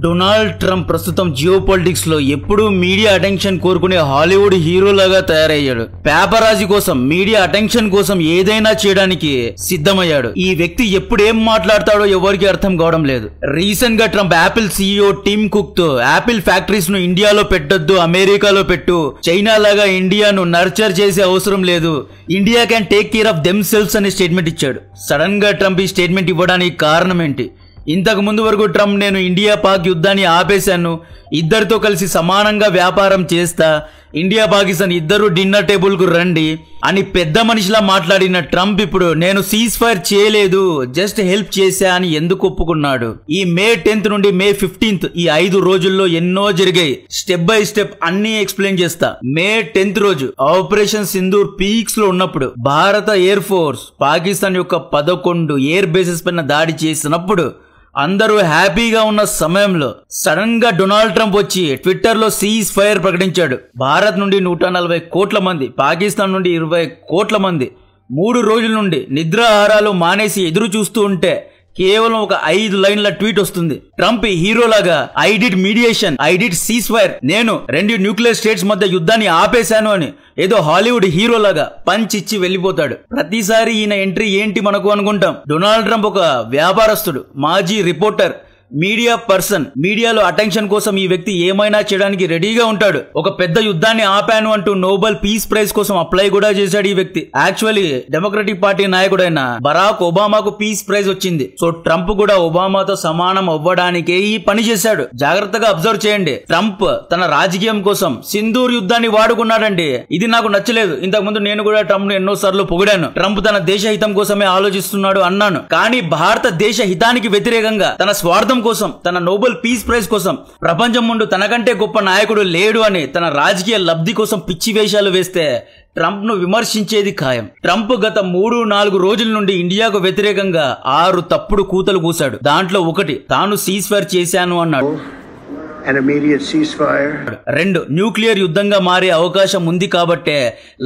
Donald Trump ప్రస్తుతం geo politics లో ఎప్పుడూ మీడియా అటెన్షన్ కోరుకునే హాలీవుడ్ హీరోలాగా తయారయ్యాడు. పేపరాజీ కోసం, మీడియా అటెన్షన్ కోసం ఏదైనా చేయడానికి సిద్ధమయ్యాడు. ఈ వ్యక్తి ఎప్పుడు ఏం మాట్లాడతాడో ఎవరికి అర్థం కావడం లేదు. రీసెంట్ గా Trump Apple CEO Tim Cook తో యాపిల్ ఫ్యాక్టరీస్ ను ఇండియాలో పెట్టొద్దు, అమెరికాలో పెట్టు, చైనా లాగా ఇండియాను నర్చర్ చేసే అవసరం లేదు, India can take care of them selves అనే స్టేట్మెంట్ ఇచ్చాడు. సడన్ గా ట్రంప్ ఈ స్టేట్మెంట్ ఇవ్వడానికి కారణం ఏంటి? ఇంతకు ముందు వరకు ట్రంప్ నేను ఇండియా పాక్ యుద్ధాన్ని ఆపేశాను, ఇద్దరితో కలిసి సమానంగా వ్యాపారం చేస్తా, ఇండియా పాకిస్తాన్ ఇద్దరు డిన్నర్ టేబుల్ కు రండి అని పెద్ద మనిషిలా మాట్లాడిన ట్రంప్ ఇప్పుడు నేను సీజ్ ఫైర్ చేయలేదు, జస్ట్ హెల్ప్ చేశా అని ఎందుకు ఒప్పుకున్నాడు? ఈ మే 10th నుండి మే 15th ఈ 5 రోజుల్లో ఎన్నో జరిగాయి. స్టెప్ బై స్టెప్ అన్ని ఎక్స్ప్లెయిన్ చేస్తా. మే 10th రోజు ఆపరేషన్ సింధూర్ పీక్స్ లో ఉన్నప్పుడు భారత ఎయిర్ ఫోర్స్ పాకిస్తాన్ యొక్క 11 ఎయిర్ బేసెస్ పైన దాడి చేసినప్పుడు అందరూ హ్యాపీగా ఉన్న సమయంలో సడన్ గా డొనాల్డ్ ట్రంప్ వచ్చి ట్విట్టర్ లో సీజ్ ఫైర్ ప్రకటించాడు. భారత్ నుండి 140 కోట్ల మంది, పాకిస్తాన్ నుండి 20 కోట్ల మంది 3 రోజుల నుండి నిద్రాహారాలు మానేసి ఎదురు చూస్తూ ఉంటే కేవలం ఒక 5 లైన్ల ట్వీట్ వస్తుంది. ట్రంప్ హీరోలాగా I did mediation, I did cease fire, నేను 2 న్యూక్లియర్ స్టేట్స్ మధ్య యుద్ధాన్ని ఆపేశాను అని ఏదో హాలీవుడ్ హీరోలాగా పంచ్ ఇచ్చి వెళ్ళిపోతాడు. ప్రతిసారి ఈయన ఎంట్రీ ఏంటి మనకు అనుకుంటాం. డొనాల్డ్ ట్రంప్ ఒక వ్యాపారస్తుడు, మాజీ రిపోర్టర్, మీడియా పర్సన్. మీడియాలో అటెన్షన్ కోసం ఈ వ్యక్తి ఏమైనా చేయడానికి రెడీగా ఉంటాడు. ఒక పెద్ద యుద్ధాన్ని ఆపాను అంటూ నోబెల్ పీస్ ప్రైజ్ కోసం అప్లై కూడా చేశాడు ఈ వ్యక్తి. యాక్చువల్లీ డెమోక్రటిక్ పార్టీ నాయకుడైన బరాక్ ఒబామాకు పీస్ ప్రైజ్ వచ్చింది. సో ట్రంప్ కూడా ఒబామాతో సమానం అవ్వడానికే ఈ పని చేశాడు. జాగ్రత్తగా అబ్జర్వ్ చేయండి. ట్రంప్ తన రాజకీయం కోసం సింధూర్ యుద్ధాన్ని వాడుకున్నాడండి. ఇది నాకు నచ్చలేదు. ఇంతకు ముందు నేను కూడా ట్రంప్ ను ఎన్నోసార్లు పొగిడాను. ట్రంప్ తన దేశ హితం కోసమే ఆలోచిస్తున్నాడు అన్నాను. కానీ భారతదేశ హితానికి వ్యతిరేకంగా తన స్వార్థం కోసం, తన నోబెల్ పీస్ ప్రైజ్ కోసం, ప్రపంచం ముందు తనకంటే గొప్ప నాయకుడు లేడు అని తన రాజకీయ లబ్ధి కోసం పిచ్చి వేషాలు వేస్తే ట్రంప్ ను విమర్శించేది ఖాయం. ట్రంప్ గత 3-4 రోజుల నుండి ఇండియాకు వ్యతిరేకంగా 6 తప్పుడు కూతలు కూశాడు. దాంట్లో ఒకటి తాను సీజ్ ఫైర్ చేశాను అన్నాడు. 2 న్యూక్లియర్ యుద్ధంగా మారే అవకాశం ఉంది కాబట్టే,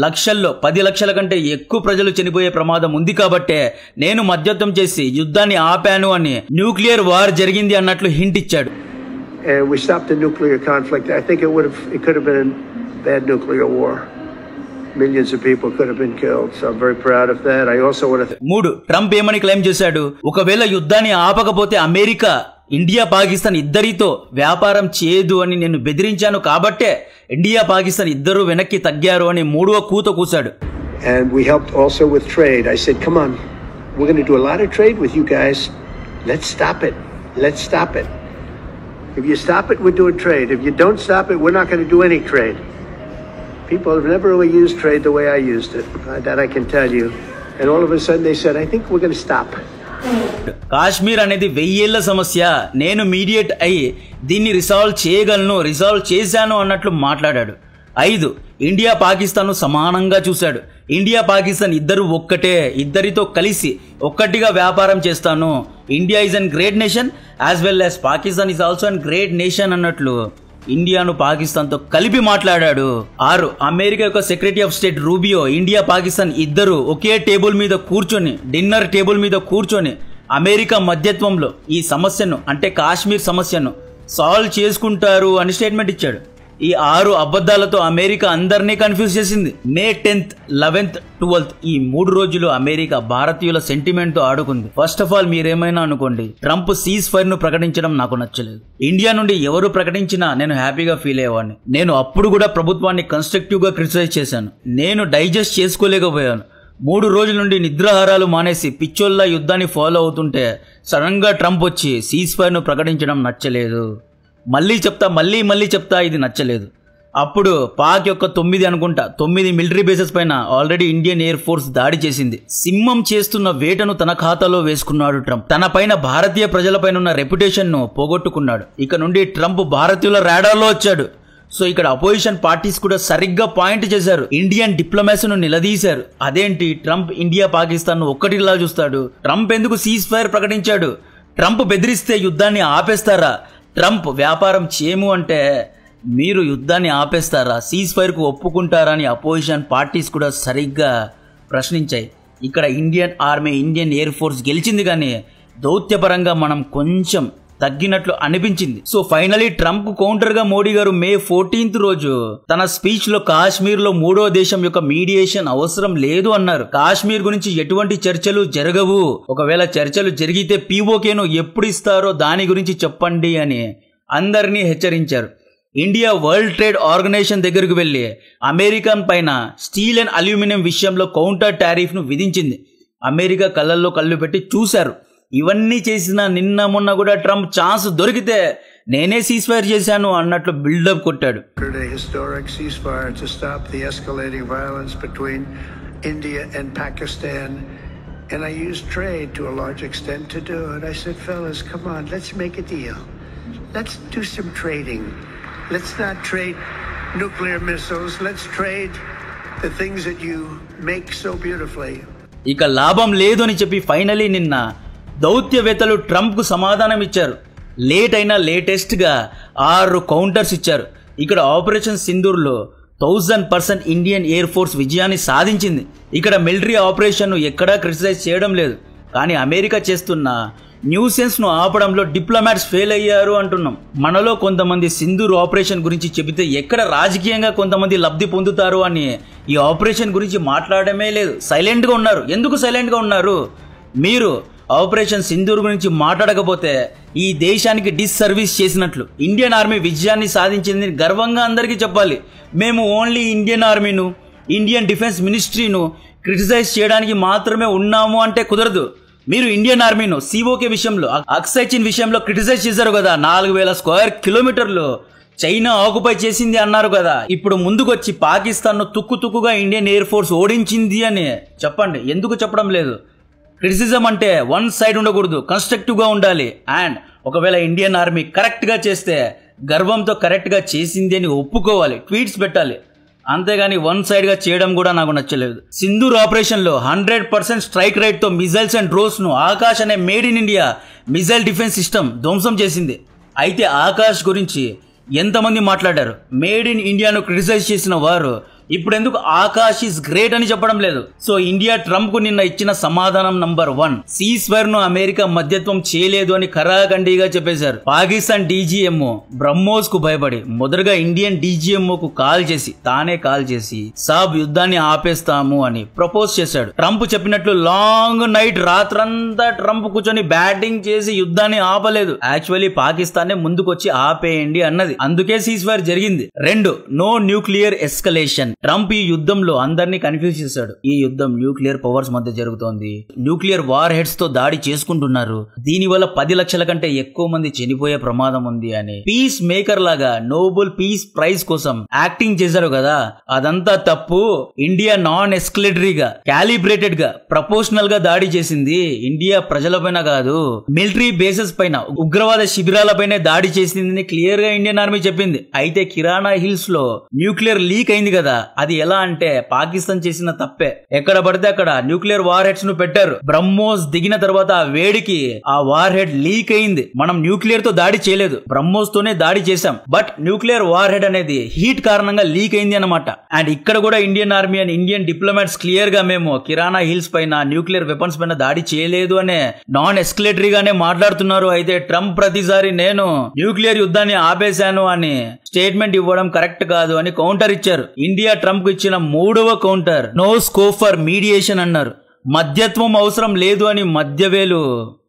లక్షల్లో 10 లక్షల కంటే ఎక్కువ ప్రజలు చనిపోయే ప్రమాదం ఉంది కాబట్టే నేను మధ్యస్థం చేసి యుద్ధాన్ని ఆపాను అని న్యూక్లియర్ వార్ జరిగింది అన్నట్లు హింట్ ఇచ్చాడు. Millions of people could have been killed, so I'm very proud of that. I also want to 3 Trump ఏమని క్లెయిమ్ చేశాడు? ఒకవేళ యుద్ధాన్ని ఆపకపోతే అమెరికా, ఇండియా, పాకిస్తాన్ ఇద్దరితో వ్యాపారం చేయదు అని నేను బెదిరించాను కాబట్టే ఇండియా, పాకిస్తాన్ ఇద్దరు వెనక్కి తగ్గారు అని 3వ కూత కూశాడు. And we helped also with trade. I said, come on, we're going to do a lot of trade with you guys. Let's stop it. Let's stop it. If you stop it, we're doing trade. If you don't stop it, we're not going to do any trade. People have never really used trade the way I used it. That I can tell you. And all of a sudden they said, I think we're going to stop. Kashmir అనేది 1000 ఏళ్ల సమస్య, నేను mediate అయ్యి దీన్ని resolve చేయగలను, resolve చేశాను అన్నట్లు మాట్లాడాడు. 5 ఇండియా, పాకిస్తాన్ సమానంగా చూశాడు. ఇండియా, పాకిస్తాన్ ఇద్దరు ఒక్కటే, ఇద్దరితో కలిసి ఒక్కటిగా వ్యాపారం చేస్తాను. India is an great nation as well as Pakistan is also an great nation అన్నట్లు ఇండియాను పాకిస్తాన్ తో కలిపి మాట్లాడాడు. 6 అమెరికా యొక్క secretary of state Rubio, India, Pakistan ఇద్దరు ఒకే టేబుల్ మీద కూర్చొని, డిన్నర్ టేబుల్ మీద కూర్చొని అమెరికా మధ్యత్వంలో ఈ సమస్యను, అంటే కాశ్మీర్ సమస్యను సాల్వ్ చేసుకుంటారు అని స్టేట్మెంట్ ఇచ్చాడు. ఈ 6 అబద్ధాలతో అమెరికా అందరినీ కన్ఫ్యూజ్ చేసింది. మే 10th, 11th, 12th ఈ 3 రోజులు అమెరికా భారతీయుల సెంటిమెంట్ తో ఆడుకుంది. ఫస్ట్ ఆఫ్ ఆల్ మీరేమైనా అనుకోండి, ట్రంప్ సీజ్ ఫైర్ ను ప్రకటించడం నాకు నచ్చలేదు. ఇండియా నుండి ఎవరు ప్రకటించినా నేను హ్యాపీగా ఫీల్ అయ్యేవాడిని. నేను అప్పుడు కూడా ప్రభుత్వాన్ని కన్స్ట్రక్టివ్ గా క్రిటిసైజ్ చేశాను. నేను డైజెస్ట్ చేసుకోలేకపోయాను. 3 రోజుల నుండి నిద్రాహారాలు మానేసి పిచ్చోల్లా యుద్ధాన్ని ఫాలో అవుతుంటే సడన్ గా ట్రంప్ వచ్చి సీజ్ ఫైర్ ను ప్రకటించడం నచ్చలేదు. మళ్ళీ చెప్తా ఇది నచ్చలేదు. అప్పుడు పాక్ యొక్క 9 మిలిటరీ బేసెస్ పైన ఆల్రెడీ ఇండియన్ ఎయిర్ ఫోర్స్ దాడి చేసింది. సింహం చేస్తున్న వేటను తన ఖాతాలో వేసుకున్నాడు ట్రంప్. తన పైన భారతీయ ప్రజలపైన ఉన్న రెప్యుటేషన్ ను పోగొట్టుకున్నాడు. ఇక నుండి ట్రంప్ భారతీయుల రాడార్లో వచ్చాడు. సో ఇక్కడ అపోజిషన్ పార్టీస్ కూడా సరిగ్గా పాయింట్ చేశారు, ఇండియన్ డిప్లొమాసీను నిలదీశారు. అదేంటి ట్రంప్ ఇండియా, పాకిస్తాన్ ను ఒక్కటిలా చూస్తాడు? ట్రంప్ ఎందుకు సీజ్ ఫైర్ ప్రకటించాడు? ట్రంప్ బెదిరిస్తే యుద్ధాన్ని ఆపేస్తారా? ట్రంప్ వ్యాపారం చేయము అంటే మీరు యుద్ధాన్ని ఆపేస్తారా? సీజ్ ఫైర్ కు ఒప్పుకుంటారా అని అపోజిషన్ పార్టీస్ కూడా సరిగ్గా ప్రశ్నించాయి. ఇక్కడ Indian army, Indian air force గెలిచింది, కానీ దౌత్యపరంగా మనం కొంచెం తగ్గినట్లు అనిపించింది. సో ఫైనలీ ట్రంప్ కు కౌంటర్ గా మోడీ గారు మే 14th రోజు తన స్పీచ్ లో కాశ్మీర్ లో మూడో దేశం యొక్క మీడియేషన్ అవసరం లేదు అన్నారు. కాశ్మీర్ గురించి ఎటువంటి చర్చలు జరగవు, ఒకవేళ చర్చలు జరిగితే పీఓకేను ఎప్పుడు ఇస్తారో దాని గురించి చెప్పండి అని అందరినీ హెచ్చరించారు. ఇండియా వరల్డ్ ట్రేడ్ ఆర్గనైజేషన్ దగ్గరకు వెళ్లి అమెరికన్ పైన స్టీల్ అండ్ అల్యూమినియం విషయంలో కౌంటర్ టారిఫ్ ను విధించింది. అమెరికా కళ్ళల్లో కళ్ళు పెట్టి చూశారు. ఇవన్నీ చేసిన నిన్న మొన్న కూడా ట్రంప్ ఛాన్స్ దొరికితే నేనే సీజ్ఫైర్ చేశాను అన్నట్లు బిల్డప్ కొట్టాడు. Historic ceasefire to stop the escalating violence between India and Pakistan, and I used trade to a large extent to do it. I said, fellas, come on, let's make a deal. Let's do some trading. Let's not trade nuclear missiles. Let's trade the things that you make so beautifully. ఇక లాభం లేదు అని చెప్పి finally నిన్న దౌత్యవేత్తలు Trump కు సమాధానం ఇచ్చారు. Late అయినా లేటెస్ట్ గా 6 కౌంటర్స్ ఇచ్చారు. ఇక్కడ ఆపరేషన్ సింధూర్ లో 1000% ఇండియన్ ఎయిర్ ఫోర్స్ విజయాన్ని సాధించింది. ఇక్కడ మిలిటరీ ఆపరేషన్ ను ఎక్కడా క్రిటిసైజ్ చేయడం లేదు. కానీ అమెరికా చేస్తున్న న్యూసెన్స్ ను ఆపడంలో డిప్లొమాట్స్ ఫెయిల్ అయ్యారు అంటున్నాం. మనలో కొంతమంది సింధూర్ ఆపరేషన్ గురించి చెబితే ఎక్కడ రాజకీయంగా కొంతమంది లబ్ధి పొందుతారు అని ఈ ఆపరేషన్ గురించి మాట్లాడమే లేదు. సైలెంట్ గా ఉన్నారు. ఎందుకు సైలెంట్ గా ఉన్నారు? మీరు ఆపరేషన్ సింధూర్ గురించి మాట్లాడకపోతే ఈ దేశానికి డిస్సర్వీస్ చేసినట్లు. ఇండియన్ ఆర్మీ విజయాన్ని సాధించింది గర్వంగా అందరికీ చెప్పాలి. మేము ఓన్లీ ఇండియన్ ఆర్మీను, ఇండియన్ డిఫెన్స్ మినిస్ట్రీను క్రిటిసైజ్ చేయడానికి మాత్రమే ఉన్నాము అంటే కుదరదు. మీరు ఇండియన్ ఆర్మీను సిఓకే విషయంలో, అక్సై చీన్ విషయంలో క్రిటిసైజ్ చేశారు కదా. 4000 స్క్వేర్ కిలోమీటర్లు చైనా ఆక్యుపై చేసింది అన్నారు కదా. ఇప్పుడు ముందుకొచ్చి పాకిస్తాన్ ను తుక్కుగా ఇండియన్ ఎయిర్ ఫోర్స్ ఓడించింది అని చెప్పండి. ఎందుకు చెప్పడం లేదు? క్రిటిసిజం అంటే వన్ సైడ్ ఉండకూడదు, కన్స్ట్రక్టివ్ గా ఉండాలి. అండ్ ఒకవేళ ఇండియన్ ఆర్మీ కరెక్ట్ గా చేస్తే గర్వంతో కరెక్ట్ గా చేసింది అని ఒప్పుకోవాలి, ట్వీట్స్ పెట్టాలి. అంతేగాని వన్ సైడ్ గా చేయడం కూడా నాకు నచ్చలేదు. సింధూర్ ఆపరేషన్ లో 100% స్ట్రైక్ రేట్ తో మిజైల్స్ అండ్ డ్రోన్స్ ను ఆకాష్ అనే made in India missile defence system ధ్వంసం చేసింది. అయితే ఆకాష్ గురించి ఎంతమంది మాట్లాడారు? మేడ్ ఇన్ ఇండియాను క్రిటిసైజ్ చేసిన వారు ఇప్పుడు ఎందుకు ఆకాష్ ఇస్ గ్రేట్ అని చెప్పడం లేదు? సో ఇండియా ట్రంప్ కు నిన్న ఇచ్చిన సమాధానం నంబర్ 1, సీజ్ఫైర్ ను అమెరికా మధ్యత్వం చేయలేదు అని ఖరాఖండిగా చెప్పేశారు. పాకిస్తాన్ డీజీఎంఓ బ్రహ్మోస్ కు భయపడి మొదటగా ఇండియన్ డీజీఎంఓ కు తానే కాల్ చేసి సాబ్ యుద్ధాన్ని ఆపేస్తాము అని ప్రపోజ్ చేశాడు. ట్రంప్ చెప్పినట్లు లాంగ్ నైట్ రాత్రంతా ట్రంప్ కూర్చొని బ్యాటింగ్ చేసి యుద్ధాన్ని ఆపలేదు. యాక్చువల్లీ పాకిస్తాన్ ముందుకొచ్చి ఆపేయండి అన్నది. అందుకే సీజ్ఫైర్ జరిగింది. 2, నో న్యూక్లియర్ ఎస్కలేషన్. ట్రంప్ ఈ యుద్ధంలో అందరినీ కన్ఫ్యూజ్ చేశాడు. ఈ యుద్ధం న్యూక్లియర్ పవర్స్ మధ్య జరుగుతోంది, న్యూక్లియర్ వార్ హెడ్స్ తో దాడి చేసుకుంటున్నారు, దీనివల్ల 10 లక్షల కంటే ఎక్కువ మంది చనిపోయే ప్రమాదం ఉంది అని పీస్ మేకర్ లాగా నోబెల్ పీస్ ప్రైజ్ కోసం యాక్టింగ్ చేశారు కదా. అదంతా తప్పు. ఇండియా నాన్ ఎస్కలేటరీగా, క్యాలిబ్రేటెడ్ గా, ప్రపోర్షనల్ గా దాడి చేసింది. ఇండియా ప్రజలపైన కాదు, మిలిటరీ బేసెస్ పైన, ఉగ్రవాద శిబిరాలపైనే దాడి చేసిందని క్లియర్ గా ఇండియన్ ఆర్మీ చెప్పింది. అయితే కిరాణా హిల్స్ లో న్యూక్లియర్ లీక్ అయింది కదా. అది ఎలా అంటే పాకిస్తాన్ చేసిన తప్పే. ఎక్కడ పడితే అక్కడ న్యూక్లియర్ వార్ హెడ్స్ ను పెట్టారు. బ్రహ్మోస్ దిగిన తర్వాత ఆ వేడికి ఆ వార్ హెడ్ లీక్ అయింది. మనం న్యూక్లియర్ తో దాడి చేయలేదు, బ్రహ్మోస్ తోనే దాడి చేశాం. బట్ న్యూక్లియర్ వార్ హెడ్ అనేది హీట్ కారణంగా లీక్ అయింది అన్నమాట. అండ్ ఇక్కడ కూడా Indian army and Indian diplomats clear గా మేము కిరాణా హిల్స్ పైన, న్యూక్లియర్ వెపన్స్ పైన దాడి చేయలేదు అనే నాన్ ఎస్కలేటరీగానే మాట్లాడుతున్నారు. అయితే ట్రంప్ ప్రతిసారి నేను న్యూక్లియర్ యుద్ధాన్ని ఆపేశాను అని స్టేట్మెంట్ ఇవ్వడం కరెక్ట్ కాదు అని కౌంటర్ ఇచ్చారు. ఇండియా ట్రంప్ కు ఇచ్చిన 3వ counter, no scope for mediation అన్నారు. మధ్యత్వం అవసరం లేదు అని మధ్యవేలు.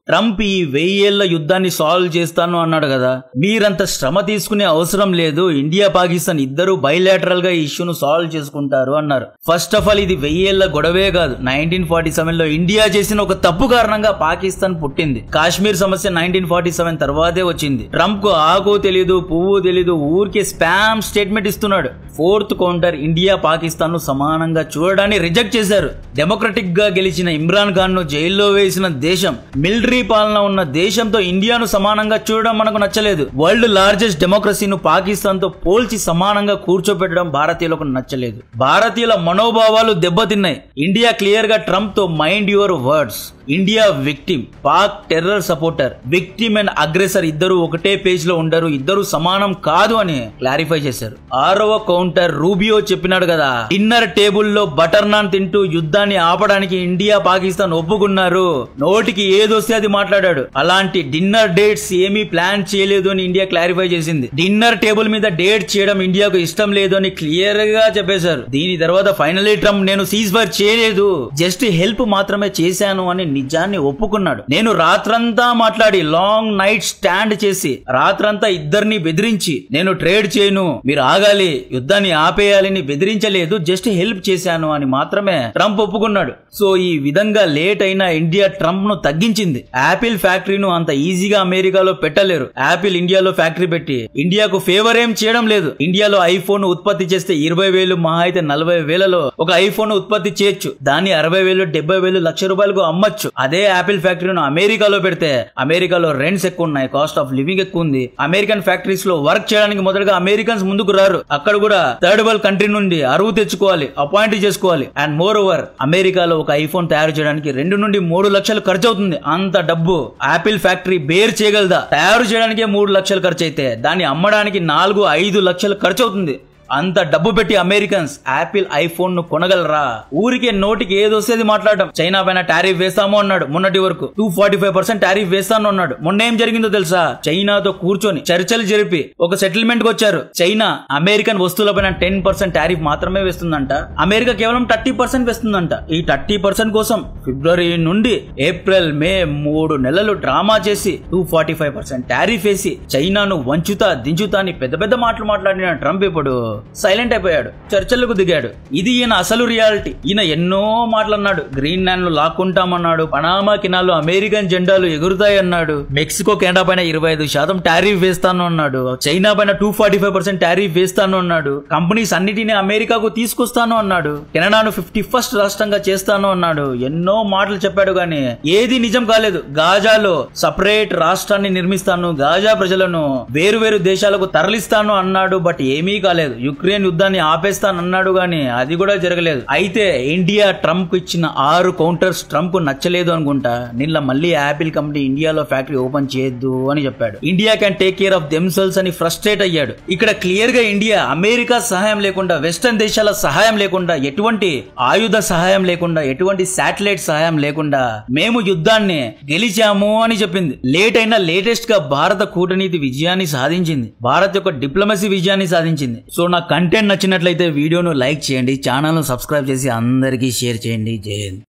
ట్రంప్ ఈ 1000 ఏళ్ల యుద్ధాన్ని సాల్వ్ చేస్తాను అన్నాడు కదా. మీరంత శ్రమ తీసుకునే అవసరం లేదు, ఇండియా పాకిస్తాన్ ఇద్దరు బైలాటరల్ గా ఈ ఇష్యూను సాల్వ్ చేసుకుంటారు అన్నారు. ఫస్ట్ ఆఫ్ ఆల్ ఇది 1000 ఏళ్ల గొడవే కాదు. 1947 లో ఇండియా చేసిన ఒక తప్పు కారణంగా పాకిస్తాన్ పుట్టింది. కాశ్మీర్ సమస్య 1947 తర్వాతే వచ్చింది. ట్రంప్ కు ఆకు తెలీదు, పువ్వు తెలీదు, ఊరికే స్పామ్ స్టేట్మెంట్ ఇస్తున్నాడు. 4th కౌంటర్, ఇండియా పాకిస్తాన్ ను సమానంగా చూడడాన్ని రిజెక్ట్ చేశారు. డెమోక్రటిక్ గా గెలిచిన ఇమ్రాన్ ఖాన్ ను జైల్లో వేసిన దేశం, మిలిటరీ పాలన ఉన్న దేశంతో ఇండియాను సమానంగా చూడడం మనకు నచ్చలేదు. వరల్డ్ లార్జెస్ట్ డెమోక్రసీను పాకిస్తాన్ తో పోల్చి సమానంగా కూర్చోబెట్టడం భారతీయులకు నచ్చలేదు. భారతీయుల మనోభావాలు దెబ్బతిన్నాయి. ఇండియా క్లియర్ గా ట్రంప్ తో mind your words, India victim, Pak terror supporter. Victim and aggressor ఇద్దరు ఒకటే పేజ్ లో ఉండరు, ఇద్దరు సమానం కాదు అని క్లారిఫై చేశారు. 6వ కౌంటర్ రూబియో చెప్పినాడు కదా, డిన్నర్ టేబుల్లో బటర్ నాన్ తింటూ యుద్ధాన్ని ఆపడానికి ఇండియా పాకిస్తాన్ ఒప్పుకున్నారు. నోటికి ఏదొస్తే అది మాట్లాడాడు. అలాంటి డిన్నర్ డేట్స్ ఏమీ ప్లాన్ చేయలేదు అని ఇండియా క్లారిఫై చేసింది. డిన్నర్ టేబుల్ మీద డేట్ చేయడం ఇండియాకు ఇష్టం లేదు అని క్లియర్ గా చెప్పేశారు. దీని తర్వాత ఫైనలీ ట్రంప్ నేను సీజ్ ఫైర్ చేయలేదు, జస్ట్ హెల్ప్ మాత్రమే చేశాను అని నిజాన్ని ఒప్పుకున్నాడు. నేను రాత్రంతా మాట్లాడి లాంగ్ నైట్ స్టాండ్ చేసి రాత్రంతా ఇద్దరిని బెదిరించి నేను ట్రేడ్ చేయను, మీరు ఆగాలి, యుద్ధాన్ని ఆపేయాలని బెదిరించలేదు, జస్ట్ హెల్ప్ చేశాను అని మాత్రమే ట్రంప్ ఒప్పుకున్నాడు. సో ఈ విధంగా లేట్ అయినా ఇండియా ట్రంప్ ను తగ్గించింది. యాపిల్ ఫ్యాక్టరీను అంత ఈజీగా అమెరికాలో పెట్టలేరు. యాపిల్ ఇండియాలో ఫ్యాక్టరీ పెట్టి ఇండియాకు ఫేవర్ ఏం చేయడం లేదు. ఇండియాలో ఐఫోన్ ఉత్పత్తి చేస్తే 20,000 మహా అయితే 40,000లో ఒక ఐఫోన్ ఉత్పత్తి చేయొచ్చు. దాన్ని 60,000 70,000 లక్ష రూపాయలకు అమ్మచ్చు. అదే యాపిల్ ఫ్యాక్టరీను అమెరికాలో పెడితే అమెరికాలో రెంట్స్ ఎక్కువ ఉన్నాయి, కాస్ట్ ఆఫ్ లివింగ్ ఎక్కువ ఉంది. అమెరికన్ ఫ్యాక్టరీస్ లో వర్క్ చేయడానికి మొదటగా అమెరికన్స్ ముందుకు రారు. అక్కడ కూడా థర్డ్ వరల్డ్ కంట్రీ నుండి అరువు తెచ్చుకోవాలి, అపాయింట్ చేసుకోవాలి. అండ్ మోర్ ఓవర్ అమెరికాలో ఒక ఐఫోన్ తయారు చేయడానికి 2 నుండి 3 లక్షలు ఖర్చు అవుతుంది. అంత డబ్బు యాపిల్ ఫ్యాక్టరీ బేర్ చేయగలదా? తయారు చేయడానికే 3 లక్షలు ఖర్చు అయితే దాన్ని అమ్మడానికి 4-5 లక్షలు ఖర్చు అవుతుంది. అంత డబ్బు పెట్టి అమెరికన్స్ యాపిల్ ఐఫోన్ ను కొనగలరా? ఊరికే నోటికి ఏదొస్తేది మాట్లాడటం. చైనా పైన టారిఫ్ వేస్తాము అన్నాడు, మొన్నటి వరకు 245% టారిఫ్ వేస్తాను అన్నాడు. మొన్న ఏం జరిగిందో తెలుసా? చైనాతో కూర్చొని చర్చలు జరిపి ఒక సెటిల్మెంట్ కి వచ్చారు. చైనా అమెరికన్ వస్తువులపైన 10% టారిఫ్ మాత్రమే వేస్తుందంట, అమెరికా కేవలం 30% వేస్తుందంట. ఈ 30% కోసం ఫిబ్రవరి నుండి ఏప్రిల్ మే 3 నెలలు డ్రామా చేసి 245% టారిఫ్ వేసి చైనాను వంచుతా దించుతా అని పెద్ద పెద్ద మాటలు మాట్లాడిన ట్రంప్ ఇప్పుడు సైలెంట్ అయిపోయాడు, చర్చలకు దిగాడు. ఇది ఈయన అసలు రియాలిటీ. ఈయన ఎన్నో మాటలన్నాడు. గ్రీన్ ల్యాండ్ ను లాక్కుంటామన్నాడు, పనామా కినాల్లో అమెరికన్ జెండాలు ఎగురుతాయన్నాడు, మెక్సికో కెనడా పైన 25% టారిఫ్ వేస్తాను అన్నాడు, చైనా పైన 245% టారిఫ్ వేస్తాను అన్నాడు, కంపెనీస్ అన్నిటినీ అమెరికాకు తీసుకొస్తాను అన్నాడు, కెనడాను 51st రాష్ట్రంగా చేస్తాను అన్నాడు. ఎన్నో మాటలు చెప్పాడు గానీ ఏది నిజం కాలేదు. గాజాలో సపరేట్ రాష్ట్రాన్ని నిర్మిస్తాను, గాజా ప్రజలను వేరు దేశాలకు తరలిస్తాను అన్నాడు, బట్ ఏమీ కాలేదు. యుక్రెయిన్ యుద్ధాన్ని ఆపేస్తానన్నాడు గానీ అది కూడా జరగలేదు. అయితే ఇండియా ట్రంప్ ఇచ్చిన 6 కౌంటర్స్ ట్రంప్ నచ్చలేదు అనుకుంటా. నిన్న మళ్ళీ యాపిల్ కంపెనీ ఇండియాలో ఫ్యాక్టరీ ఓపెన్ చేయొద్దు అని చెప్పాడు. India can take care of themselves అని ఫ్రస్ట్రేట్ అయ్యాడు. ఇక్కడ క్లియర్ గా ఇండియా అమెరికా సహాయం లేకుండా, వెస్టర్న్ దేశాల సహాయం లేకుండా, ఎటువంటి ఆయుధ సహాయం లేకుండా, ఎటువంటి శాటిలైట్ సహాయం లేకుండా మేము యుద్ధాన్ని గెలిచాము అని చెప్పింది. లేట్ అయినా లేటెస్ట్ గా భారత కూటనీతి విజయాన్ని సాధించింది, భారత్ యొక్క డిప్లొమసీ విజయాన్ని సాధించింది. సో నా కంటెంట్ నచ్చినట్లయితే వీడియోను లైక్ చేయండి, ఛానల్ను సబ్స్క్రైబ్ చేసి అందరికీ షేర్ చేయండి. జై హింద్.